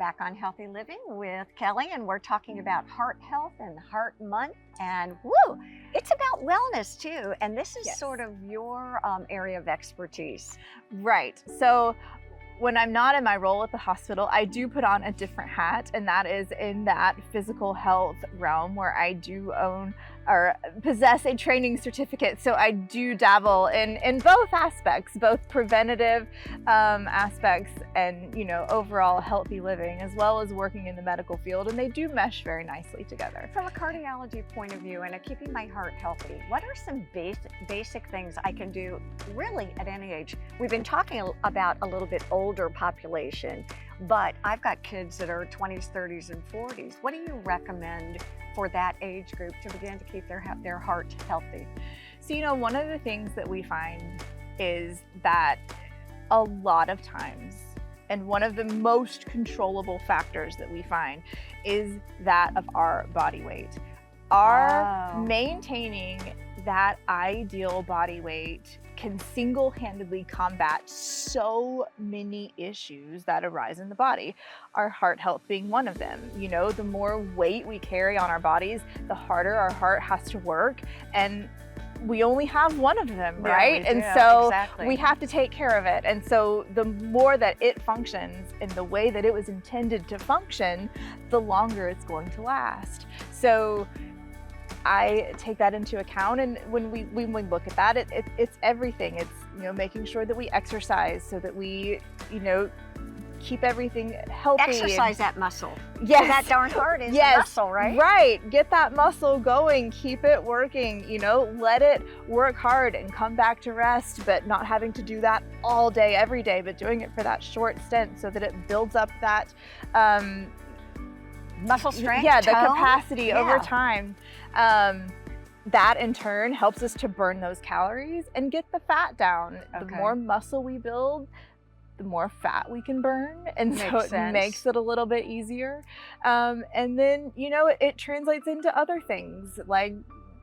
back on Healthy Living with Kelli, and we're talking about heart health and heart month. And woo, it's about wellness too. And this is sort of your area of expertise. Right. So when I'm not in my role at the hospital, I do put on a different hat, and that is in that physical health realm where I do own or possess a training certificate. So I do dabble in both aspects, both preventative aspects and, you know, overall healthy living, as well as working in the medical field, and they do mesh very nicely together. From a cardiology point of view and keeping my heart healthy, what are some basic things I can do really at any age? We've been talking about a little bit older population, but I've got kids that are 20s, 30s, and 40s. What do you recommend for that age group to begin to keep their heart healthy? So, you know, one of the things that we find is that a lot of times, and one of the most controllable factors that we find is that of our body weight. Maintaining that ideal body weight can single-handedly combat so many issues that arise in the body, our heart health being one of them. You know, the more weight we carry on our bodies, the harder our heart has to work, and we only have one of them, right? Yeah, and so we have to take care of it. And so the more that it functions in the way that it was intended to function, the longer it's going to last. So I take that into account, and when we look at that, it's everything. It's, you know, making sure that we exercise so that we, you know, keep everything healthy. Exercise that muscle. Yes. That darn heart is muscle, right? Right. Get that muscle going, keep it working, you know, let it work hard and come back to rest, but not having to do that all day, every day, but doing it for that short stint so that it builds up that muscle strength, the capacity over time. That in turn helps us to burn those calories and get the fat down. The more muscle we build, the more fat we can burn, and so it makes it a little bit easier. And then, you know, it translates into other things, like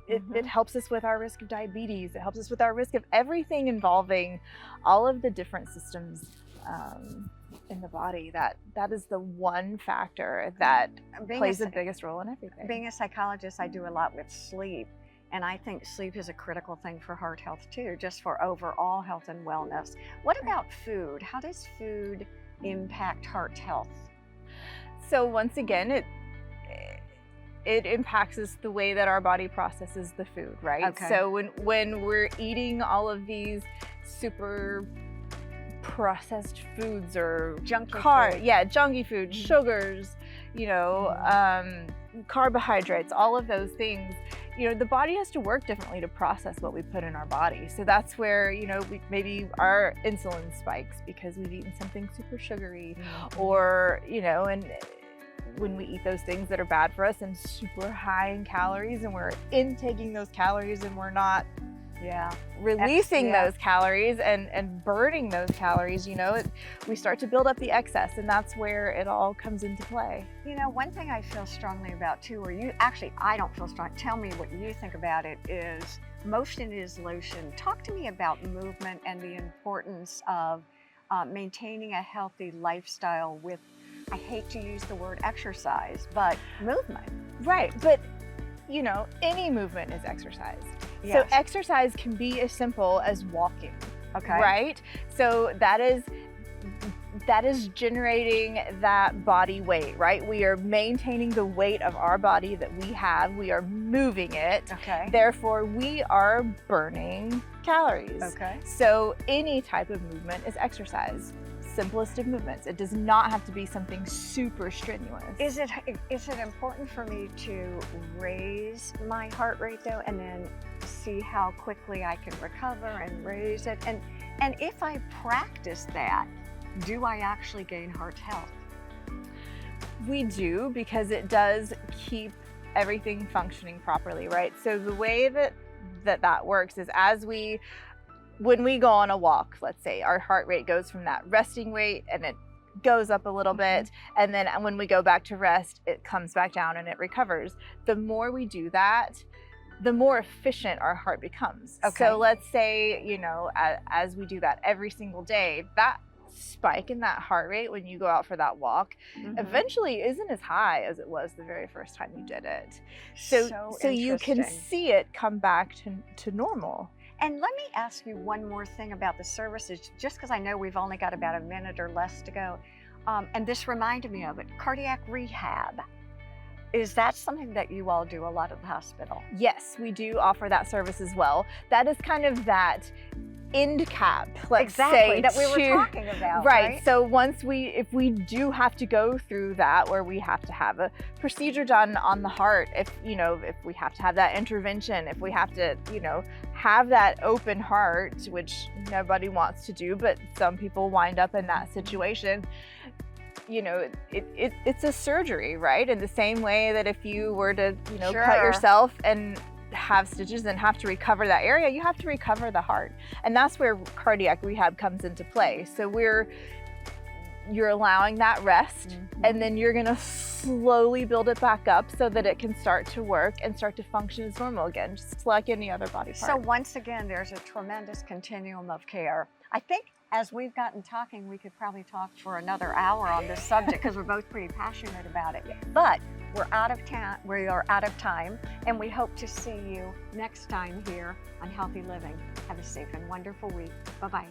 it helps us with our risk of diabetes. It helps us with our risk of everything involving all of the different systems in the body. That is the one factor that plays the biggest role in everything. Being a psychologist, I do a lot with sleep, and I think sleep is a critical thing for heart health too, just for overall health and wellness. What about food? How does food impact heart health? So once again, it impacts us the way that our body processes the food, right? So when we're eating all of these super processed foods or junky food, sugars, you know, carbohydrates, all of those things, you know, the body has to work differently to process what we put in our body. So that's where, you know, maybe our insulin spikes because we've eaten something super sugary, or, you know, and when we eat those things that are bad for us and super high in calories, and we're intaking those calories and we're not releasing those calories and burning those calories, you know, we start to build up the excess, and that's where it all comes into play. You know, one thing I feel strongly about too, I don't feel strong, tell me what you think about it, is motion is lotion. Talk to me about movement and the importance of maintaining a healthy lifestyle with, I hate to use the word exercise, but movement. Right, but you know, any movement is exercise. So exercise can be as simple as walking, right? So that is generating that body weight, right? We are maintaining the weight of our body that we have. We are moving it. Therefore, we are burning calories. So any type of movement is exercise. Simplest of movements. It does not have to be something super strenuous. Is it important for me to raise my heart rate though, and then see how quickly I can recover and raise it? And if I practice that, do I actually gain heart health? We do, because it does keep everything functioning properly, right? So the way that works is when we go on a walk, let's say, our heart rate goes from that resting weight and it goes up a little bit, and then when we go back to rest, it comes back down and it recovers. The more we do that, the more efficient our heart becomes. So let's say, you know, as we do that every single day, that spike in that heart rate when you go out for that walk eventually isn't as high as it was the very first time you did it. So you can see it come back to normal. And let me ask you one more thing about the services, just because I know we've only got about a minute or less to go. And this reminded me of it, cardiac rehab. Is that something that you all do a lot at the hospital? Yes, we do offer that service as well. That is kind of that end cap, let's say, that we were talking about. Right. So if we do have to go through that, where we have to have a procedure done on the heart, if we have to have that intervention, if we have to, have that open heart, which nobody wants to do, but some people wind up in that situation. It's a surgery, right? In the same way that if you were to, cut yourself and have stitches and have to recover that area, you have to recover the heart. And that's where cardiac rehab comes into play. So you're allowing that rest, and then you're gonna slowly build it back up so that it can start to work and start to function as normal again, just like any other body part. So once again, there's a tremendous continuum of care. I think as we've gotten talking, we could probably talk for another hour on this subject because we're both pretty passionate about it. But we are out of time, and we hope to see you next time here on Healthy Living. Have a safe and wonderful week. Bye-bye.